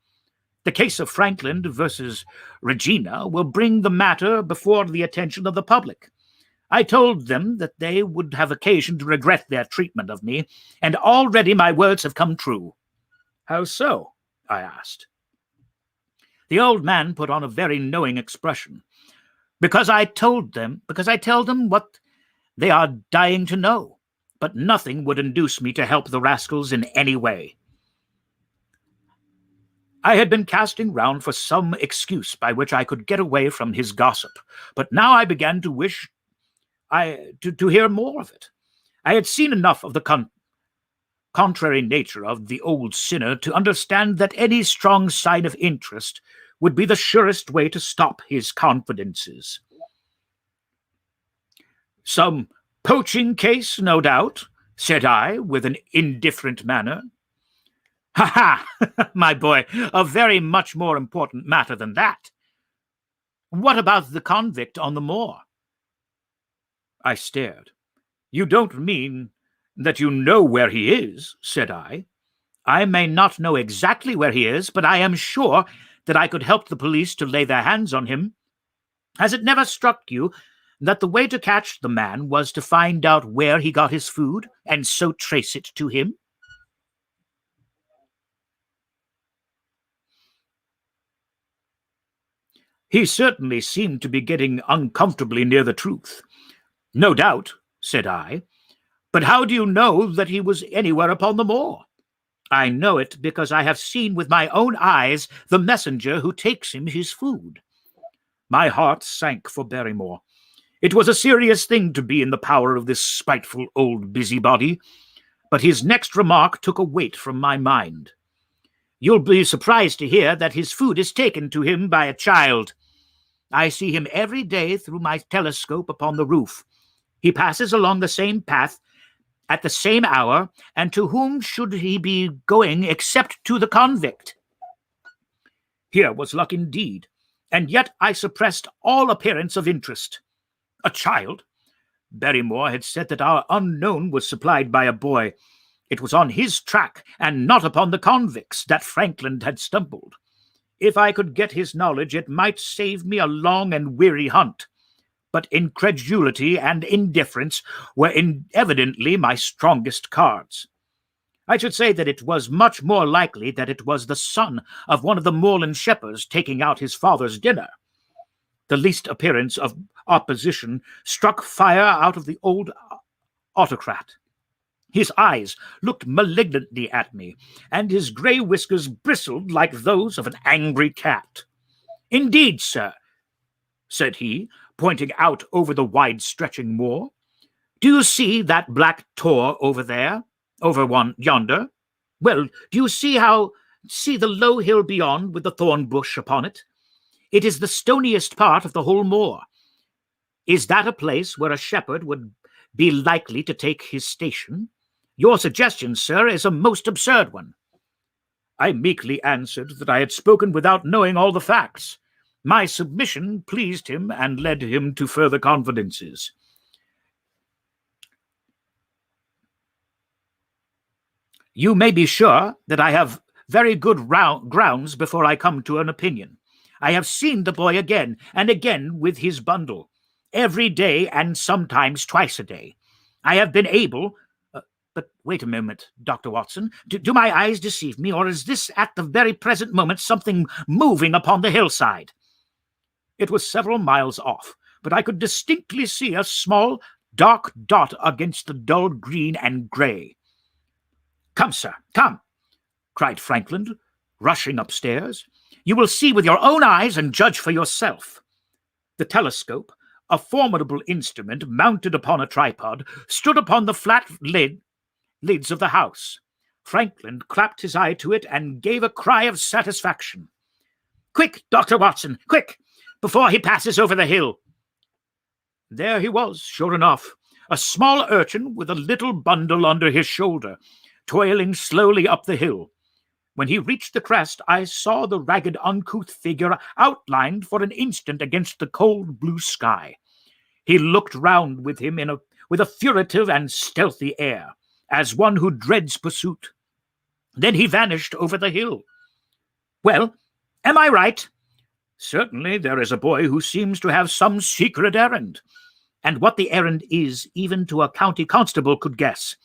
The case of Frankland versus Regina will bring the matter before the attention of the public. I told them that they would have occasion to regret their treatment of me, and already my words have come true. How so? I asked. The old man put on a very knowing expression. Because I tell them what they are dying to know, but nothing would induce me to help the rascals in any way. I had been casting round for some excuse by which I could get away from his gossip, but now I began to wish to hear more of it. I had seen enough of the contrary nature of the old sinner to understand that any strong sign of interest would be the surest way to stop his confidences. Some poaching case, no doubt, said I, with an indifferent manner. Ha ha, my boy, a very much more important matter than that. What about the convict on the moor? I stared. You don't mean that you know where he is, said I. I may not know exactly where he is, but I am sure that I could help the police to lay their hands on him. Has it never struck you that the way to catch the man was to find out where he got his food and so trace it to him? He certainly seemed to be getting uncomfortably near the truth. No doubt, said I, but how do you know that he was anywhere upon the moor? I know it because I have seen with my own eyes the messenger who takes him his food. My heart sank for Barrymore. It was a serious thing to be in the power of this spiteful old busybody, but his next remark took a weight from my mind. You'll be surprised to hear that his food is taken to him by a child. I see him every day through my telescope upon the roof. He passes along the same path at the same hour, and to whom should he be going except to the convict? Here was luck indeed, and yet I suppressed all appearance of interest. A child? Barrymore had said that our unknown was supplied by a boy. It was on his track, and not upon the convict's, that Frankland had stumbled. If I could get his knowledge, it might save me a long and weary hunt. But incredulity and indifference were evidently my strongest cards. I should say that it was much more likely that it was the son of one of the moorland shepherds taking out his father's dinner. The least appearance of opposition struck fire out of the old autocrat. His eyes looked malignantly at me, and his grey whiskers bristled like those of an angry cat. "Indeed, sir," said he, pointing out over the wide-stretching moor. "Do you see that black tor over there, yonder? Well, do you see the low hill beyond with the thorn bush upon it? It is the stoniest part of the whole moor. Is that a place where a shepherd would be likely to take his station? Your suggestion, sir, is a most absurd one." I meekly answered that I had spoken without knowing all the facts. My submission pleased him and led him to further confidences. "You may be sure that I have very good grounds before I come to an opinion. I have seen the boy again and again with his bundle, every day and sometimes twice a day. I have been able... But wait a moment, Dr. Watson. Do my eyes deceive me, or is this at the very present moment something moving upon the hillside?" It was several miles off, but I could distinctly see a small, dark dot against the dull green and grey. "Come, sir, come," cried Frankland, rushing upstairs. "You will see with your own eyes and judge for yourself." The telescope, a formidable instrument mounted upon a tripod, stood upon the flat lids of the house. Frankland clapped his eye to it and gave a cry of satisfaction. "Quick, Dr. Watson, quick, before he passes over the hill." There he was, sure enough, a small urchin with a little bundle under his shoulder, toiling slowly up the hill. When he reached the crest, I saw the ragged, uncouth figure outlined for an instant against the cold blue sky. He looked round with him with a furtive and stealthy air, as one who dreads pursuit. Then he vanished over the hill. Well, am I right? Certainly there is a boy who seems to have some secret errand, and what the errand is, even to a county constable could guess.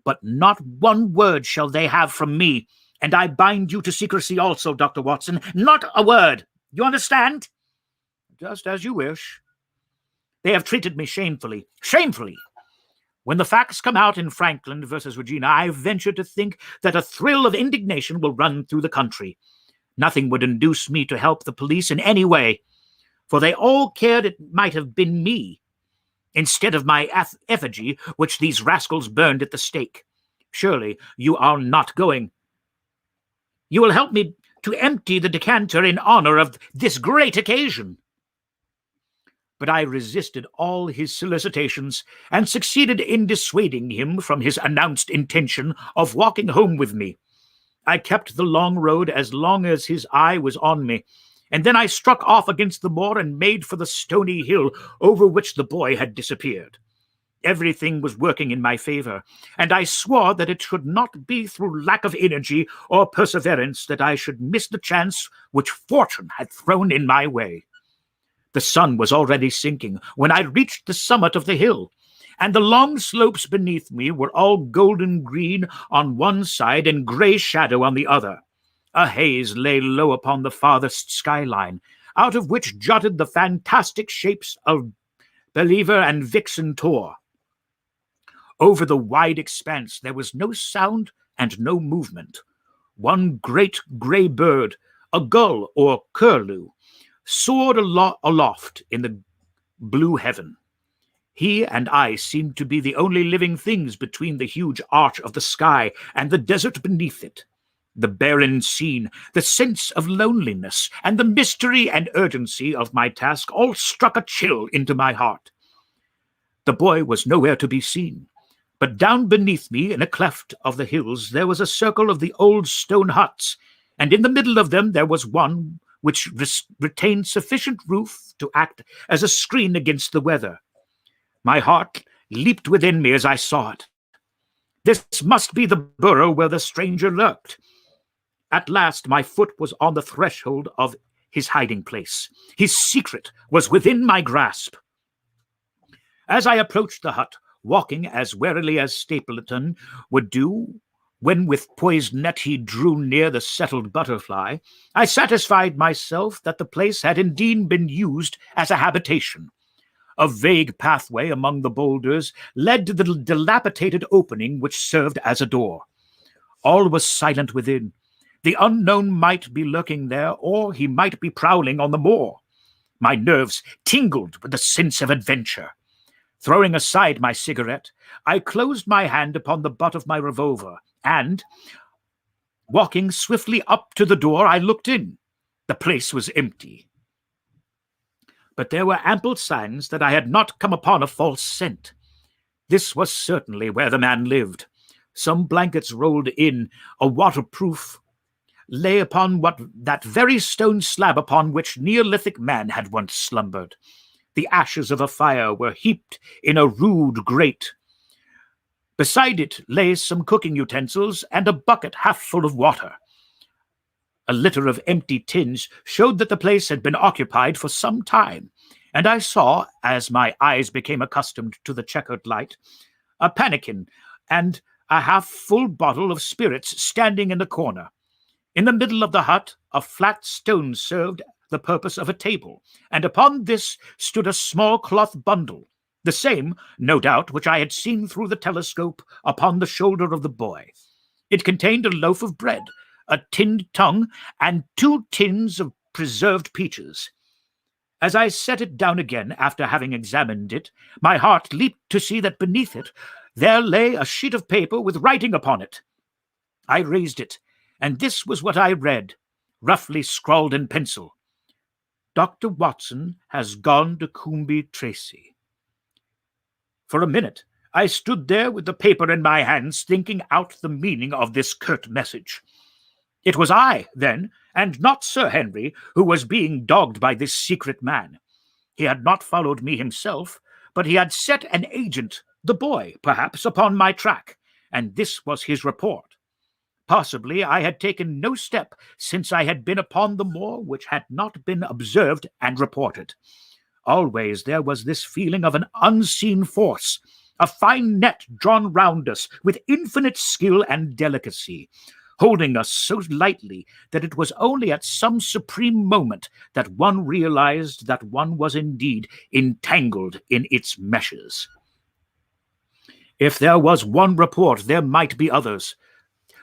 But not one word shall they have from me, and I bind you to secrecy also, Dr. Watson. Not a word. You understand? Just as you wish. They have treated me shamefully. Shamefully! When the facts come out in Frankland versus Regina, I venture to think that a thrill of indignation will run through the country. Nothing would induce me to help the police in any way, for they all cared it might have been me, instead of my effigy, which these rascals burned at the stake. Surely you are not going. You will help me to empty the decanter in honor of this great occasion. But I resisted all his solicitations and succeeded in dissuading him from his announced intention of walking home with me. I kept the long road as long as his eye was on me, and then I struck off against the moor and made for the stony hill over which the boy had disappeared. Everything was working in my favor, and I swore that it should not be through lack of energy or perseverance that I should miss the chance which fortune had thrown in my way. The sun was already sinking when I reached the summit of the hill, and the long slopes beneath me were all golden green on one side and grey shadow on the other. A haze lay low upon the farthest skyline, out of which jutted the fantastic shapes of Believer and Vixen Tor. Over the wide expanse there was no sound and no movement. One great grey bird, a gull or curlew, soared aloft in the blue heaven. He and I seemed to be the only living things between the huge arch of the sky and the desert beneath it. The barren scene, the sense of loneliness, and the mystery and urgency of my task all struck a chill into my heart. The boy was nowhere to be seen, but down beneath me in a cleft of the hills there was a circle of the old stone huts, and in the middle of them there was one which retained sufficient roof to act as a screen against the weather. My heart leaped within me as I saw it. This must be the burrow where the stranger lurked. At last my foot was on the threshold of his hiding place. His secret was within my grasp. As I approached the hut, walking as warily as Stapleton would do when with poised net he drew near the settled butterfly, I satisfied myself that the place had indeed been used as a habitation. A vague pathway among the boulders led to the dilapidated opening which served as a door. All was silent within. The unknown might be lurking there, or he might be prowling on the moor. My nerves tingled with the sense of adventure. Throwing aside my cigarette, I closed my hand upon the butt of my revolver, and, walking swiftly up to the door, I looked in. The place was empty. But there were ample signs that I had not come upon a false scent. This was certainly where the man lived. Some blankets rolled in, a waterproof lay upon that very stone slab upon which Neolithic man had once slumbered. The ashes of a fire were heaped in a rude grate. Beside it lay some cooking utensils and a bucket half full of water. A litter of empty tins showed that the place had been occupied for some time, and I saw, as my eyes became accustomed to the checkered light, a pannikin and a half-full bottle of spirits standing in the corner. In the middle of the hut, a flat stone served the purpose of a table, and upon this stood a small cloth bundle, the same, no doubt, which I had seen through the telescope upon the shoulder of the boy. It contained a loaf of bread, a tinned tongue, and 2 tins of preserved peaches. As I set it down again after having examined it, my heart leaped to see that beneath it there lay a sheet of paper with writing upon it. I raised it, and this was what I read, roughly scrawled in pencil. Dr. Watson has gone to Coombe Tracy. For a minute, I stood there with the paper in my hands, thinking out the meaning of this curt message. It was I, then, and not Sir Henry, who was being dogged by this secret man. He had not followed me himself, but he had set an agent, the boy, perhaps, upon my track, and this was his report. Possibly I had taken no step since I had been upon the moor which had not been observed and reported. Always there was this feeling of an unseen force, a fine net drawn round us with infinite skill and delicacy, holding us so lightly that it was only at some supreme moment that one realized that one was indeed entangled in its meshes. If there was one report, there might be others.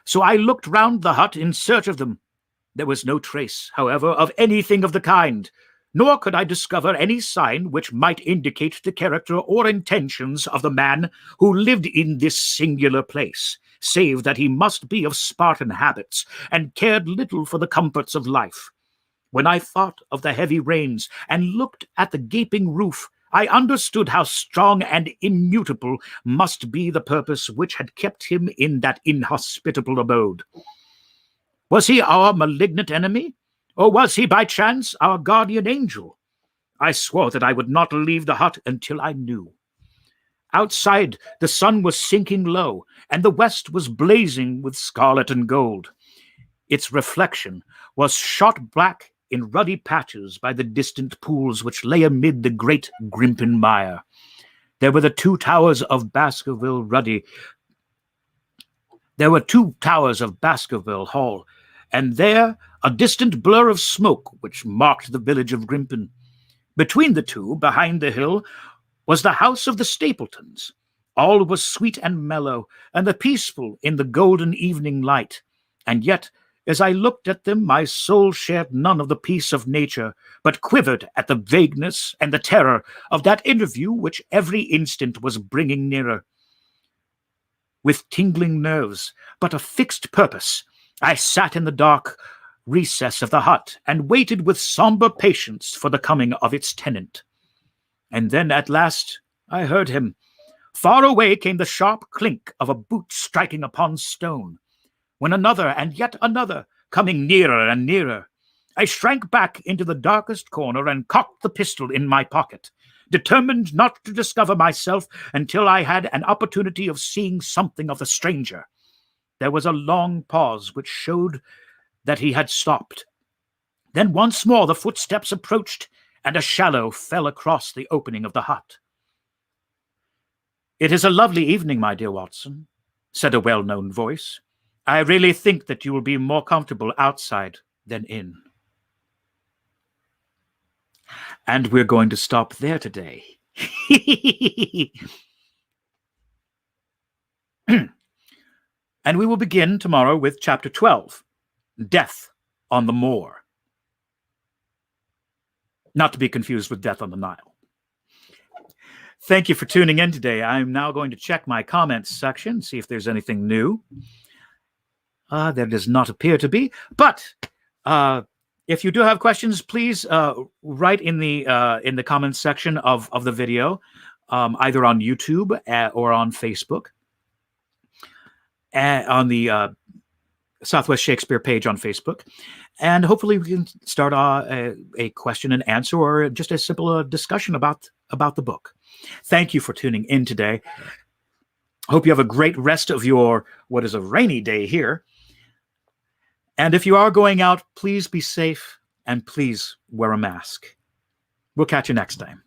So I looked round the hut in search of them. There was no trace, however, of anything of the kind, nor could I discover any sign which might indicate the character or intentions of the man who lived in this singular place, save that he must be of Spartan habits and cared little for the comforts of life. When I thought of the heavy rains and looked at the gaping roof, I understood how strong and immutable must be the purpose which had kept him in that inhospitable abode. Was he our malignant enemy, or was he by chance our guardian angel? I swore that I would not leave the hut until I knew. Outside, the sun was sinking low, and the west was blazing with scarlet and gold. Its reflection was shot black in ruddy patches by the distant pools which lay amid the great Grimpen mire. There were the 2 towers of Baskerville Ruddy. There were 2 towers of Baskerville Hall, and there a distant blur of smoke which marked the village of Grimpen. Between the 2, behind the hill, was the house of the Stapletons. All was sweet and mellow, and peaceful in the golden evening light, and yet as I looked at them, my soul shared none of the peace of nature, but quivered at the vagueness and the terror of that interview which every instant was bringing nearer. With tingling nerves, but a fixed purpose, I sat in the dark recess of the hut and waited with somber patience for the coming of its tenant. And then at last I heard him. Far away came the sharp clink of a boot striking upon stone, when another and yet another, coming nearer and nearer. I shrank back into the darkest corner and cocked the pistol in my pocket, determined not to discover myself until I had an opportunity of seeing something of the stranger. There was a long pause which showed that he had stopped. Then once more the footsteps approached, and a shadow fell across the opening of the hut. "It is a lovely evening, my dear Watson," said a well-known voice. "I really think that you will be more comfortable outside than in." And we're going to stop there today. And we will begin tomorrow with Chapter 12, Death on the Moor. Not to be confused with Death on the Nile. Thank you for tuning in today. I'm now going to check my comments section, see if there's anything new. There does not appear to be, but if you do have questions, please write in the comments section of the video, either on YouTube or on Facebook, on the Southwest Shakespeare page on Facebook. And hopefully we can start a question and answer, or just a simple discussion about the book. Thank you for tuning in today. Hope you have a great rest of your, what is a rainy day here. And if you are going out, please be safe and please wear a mask. We'll catch you next time.